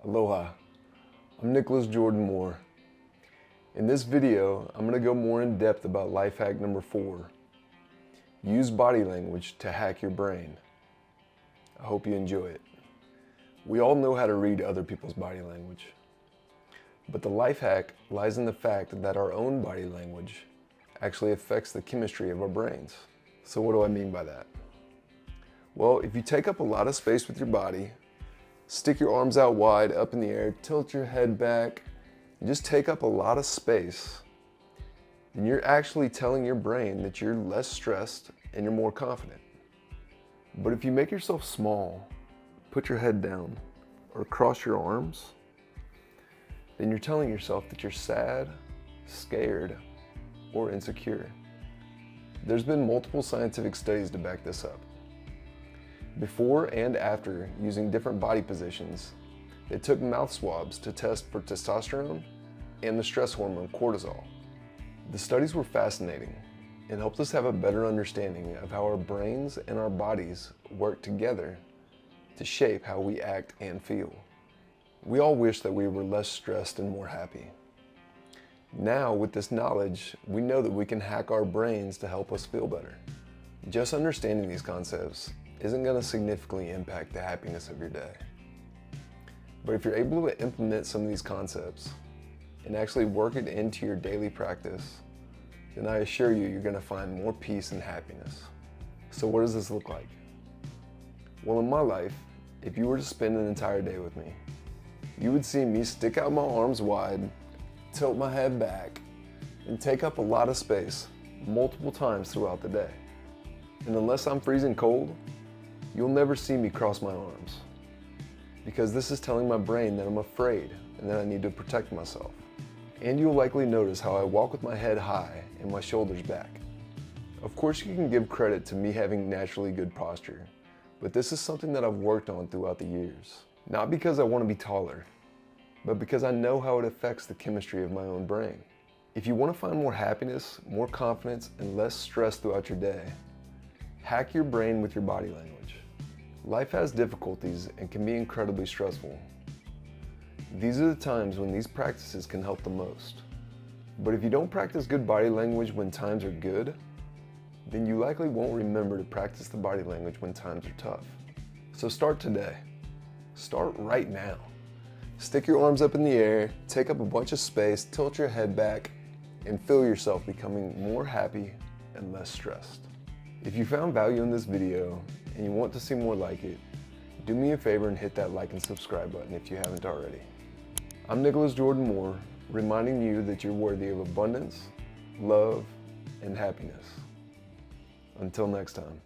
Aloha, I'm Nicholas Jordan Moore. In this video, I'm going to go more in depth about life hack number 4. Use body language to hack your brain. I hope you enjoy it. We all know how to read other people's body language. But the life hack lies in the fact that our own body language actually affects the chemistry of our brains. So what do I mean by that? Well, if you take up a lot of space with your body, stick your arms out wide, up in the air, tilt your head back, and just take up a lot of space, then you're actually telling your brain that you're less stressed and you're more confident. But if you make yourself small, put your head down, or cross your arms, then you're telling yourself that you're sad, scared, or insecure. There's been multiple scientific studies to back this up. Before and after using different body positions, they took mouth swabs to test for testosterone and the stress hormone cortisol. The studies were fascinating and helped us have a better understanding of how our brains and our bodies work together to shape how we act and feel. We all wish that we were less stressed and more happy. Now, with this knowledge, we know that we can hack our brains to help us feel better. Just understanding these concepts isn't going to significantly impact the happiness of your day. But if you're able to implement some of these concepts and actually work it into your daily practice, then I assure you, you're going to find more peace and happiness. So what does this look like? Well, in my life, if you were to spend an entire day with me, you would see me stick out my arms wide, tilt my head back, and take up a lot of space multiple times throughout the day. And unless I'm freezing cold, you'll never see me cross my arms, because this is telling my brain that I'm afraid and that I need to protect myself. And you'll likely notice how I walk with my head high and my shoulders back. Of course, you can give credit to me having naturally good posture, but this is something that I've worked on throughout the years. Not because I want to be taller, but because I know how it affects the chemistry of my own brain. If you want to find more happiness, more confidence, and less stress throughout your day, hack your brain with your body language. Life has difficulties and can be incredibly stressful. These are the times when these practices can help the most. But if you don't practice good body language when times are good, then you likely won't remember to practice the body language when times are tough. So start today. Start right now. Stick your arms up in the air, take up a bunch of space, tilt your head back, and feel yourself becoming more happy and less stressed. If you found value in this video and you want to see more like it, do me a favor and hit that like and subscribe button if you haven't already. I'm Nicholas Jordan Moore, reminding you that you're worthy of abundance, love, and happiness. Until next time.